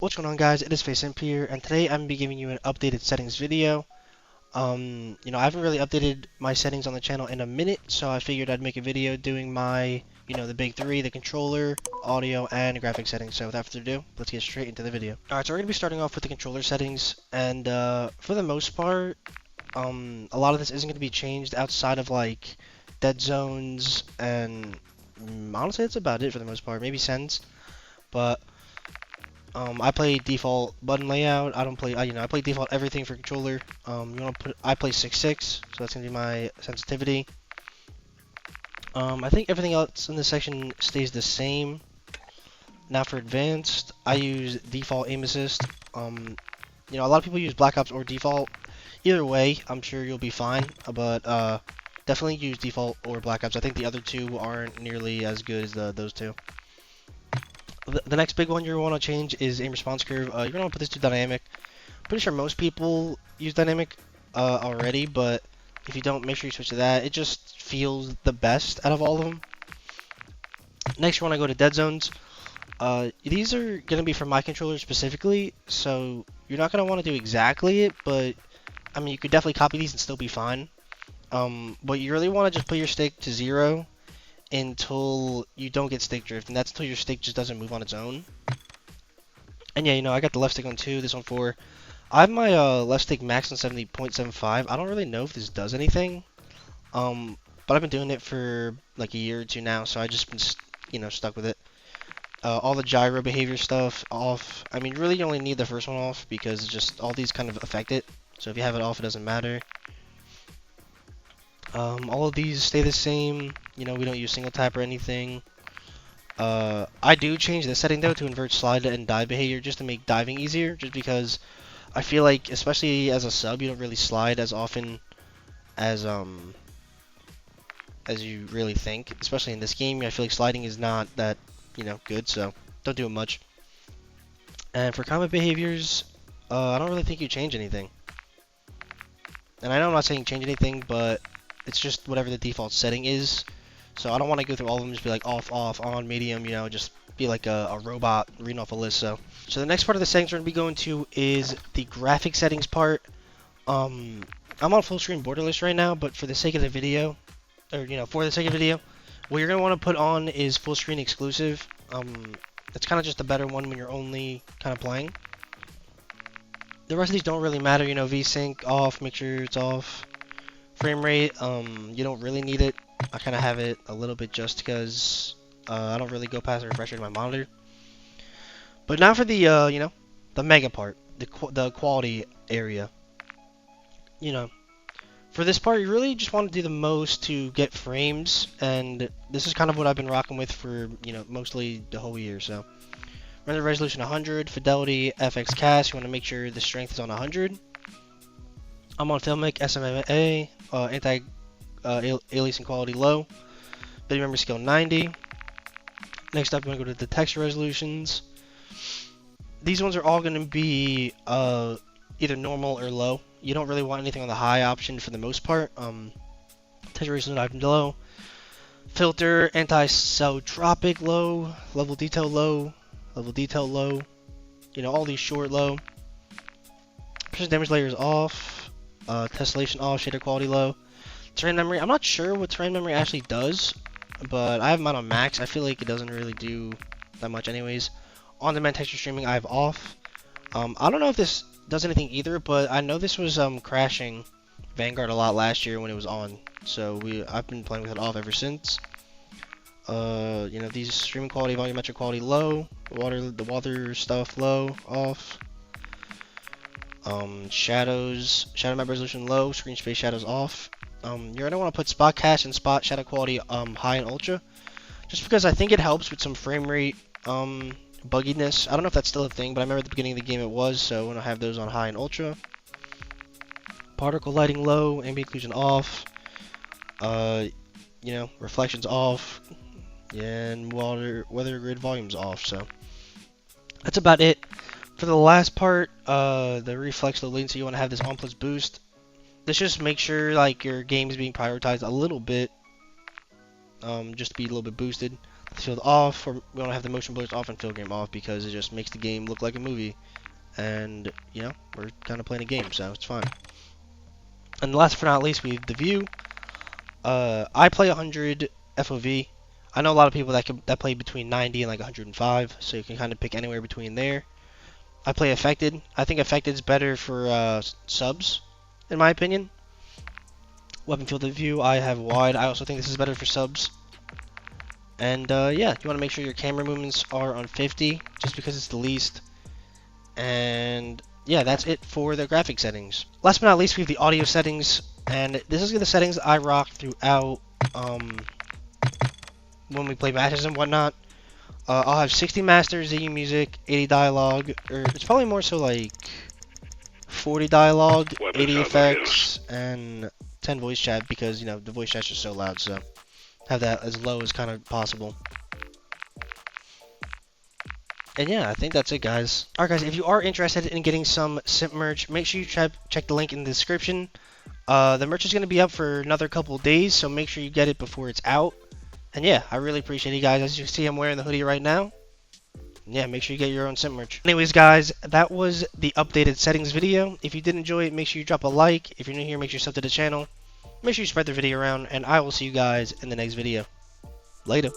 What's going on, guys? It is FaZe Simp here, and today I'm going to be giving you an updated settings video. I haven't really updated my settings on the channel in a minute, so I figured I'd make a video doing my, the big three, the controller, audio, and graphic settings. So without further ado, let's get straight into the video. Alright, so we're going to be starting off with the controller settings, and for the most part, a lot of this isn't going to be changed outside of like dead zones, and honestly, that's about it for the most part. Maybe sends, but I play default button layout. I don't play, I play default everything for controller. I play 6.6, so that's gonna be my sensitivity. I think everything else in this section stays the same. Now for advanced, I use default aim assist. A lot of people use Black Ops or default. Either way, I'm sure you'll be fine. But definitely use default or Black Ops. I think the other two aren't nearly as good as those two. The next big one you want to change is aim response curve. You're going to want to put this to dynamic. Pretty sure most people use dynamic already, but if you don't, make sure you switch to that. It just feels the best out of all of them. Next, you want to go to dead zones. These are going to be for my controller specifically, so you're not going to want to do exactly it, but I mean, you could definitely copy these and still be fine. But you really want to just put your stick to 0 until you don't get stick drift, and that's until your stick just doesn't move on its own. And yeah, I got the left stick on 2, this on 4. I have my left stick max on 70.75. I don't really know if this does anything, but I've been doing it for like a year or two now, so I just been stuck with it. All the gyro behavior stuff off. I mean, really you only need the first one off because just all these kind of affect it. So if you have it off, it doesn't matter. All of these stay the same. We don't use single tap or anything. I do change the setting though to invert slide and dive behavior just to make diving easier, just because I feel like, especially as a sub, you don't really slide as often as you really think. Especially in this game, I feel like sliding is not that good, so don't do it much. And for combat behaviors, I don't really think you change anything. And I know I'm not saying change anything, but it's just whatever the default setting is. So I don't want to go through all of them, just be like off, on, medium, just be like a robot reading off a list. So the next part of the settings we're going to be going to is the graphic settings part. I'm on full screen borderless right now, but for the sake of the video, or for the sake of the video, what you're going to want to put on is full screen exclusive. It's kind of just a better one when you're only kind of playing. The rest of these don't really matter, VSync off, make sure it's off. Frame rate, you don't really need it. I kind of have it a little bit just because I don't really go past the refresher to my monitor. But now for the, the mega part, the quality area. For this part, you really just want to do the most to get frames, and this is kind of what I've been rocking with for, mostly the whole year. So, render resolution 100, fidelity, FX cast, you want to make sure the strength is on 100. I'm on Filmic, SMA, anti-aliasing quality low, video memory scale 90. Next up, I'm going to go to the texture resolutions. These ones are all going to be either normal or low. You don't really want anything on the high option for the most part. Texture resolution low. Filter, anti-isotropic low. Level detail low. Level detail low. All these short low. Precision damage layer is off. Tessellation off. Shader quality low. Terrain memory. I'm not sure what terrain memory actually does, but I have mine on max. I feel like it doesn't really do that much anyways. On-demand texture streaming I have off. I don't know if this does anything either, but I know this was crashing Vanguard a lot last year when it was on. So I've been playing with it off ever since. These streaming quality, volumetric quality low. The water stuff low, off. Shadows, shadow map resolution low. Screen space shadows off. You're gonna want to put spot cache and spot shadow quality high and ultra, just because I think it helps with some frame rate bugginess. I don't know if that's still a thing, but I remember at the beginning of the game it was, so I want to have those on high and ultra. Particle lighting low, ambient occlusion off, reflections off, and weather grid volumes off. So that's about it. For the last part, the reflex low latency, you want to have this on plus boost. This just makes sure like your game is being prioritized a little bit, just to be a little bit boosted. field off, or we want to have the motion blurs off and field game off because it just makes the game look like a movie. And, you know, we're kind of playing a game, so it's fine. And last but not least, we have the view. I play 100 FOV. I know a lot of people that play between 90 and like 105, so you can kind of pick anywhere between there. I play affected. I think affected is better for subs, in my opinion. Weapon field of view, I have wide. I also think this is better for subs. And yeah, you want to make sure your camera movements are on 50, just because it's the least. And yeah, that's it for the graphic settings. Last but not least, we have the audio settings, and this is the settings I rock throughout when we play matches and whatnot. I'll have 60 master, ZU music, 80 dialogue, or it's probably more so like 40 dialogue, 80 effects, and 10 voice chat because, you know, the voice chat's just so loud, so have that as low as kind of possible. And yeah, I think that's it, guys. Alright, guys, if you are interested in getting some Simp merch, make sure you check the link in the description. The merch is going to be up for another couple of days, so make sure you get it before it's out. And yeah, I really appreciate it, guys. As you can see, I'm wearing the hoodie right now. And yeah, make sure you get your own Simp merch. Anyways, guys, that was the updated settings video. If you did enjoy it, make sure you drop a like. If you're new here, make sure you sub to the channel. Make sure you spread the video around, and I will see you guys in the next video. Later.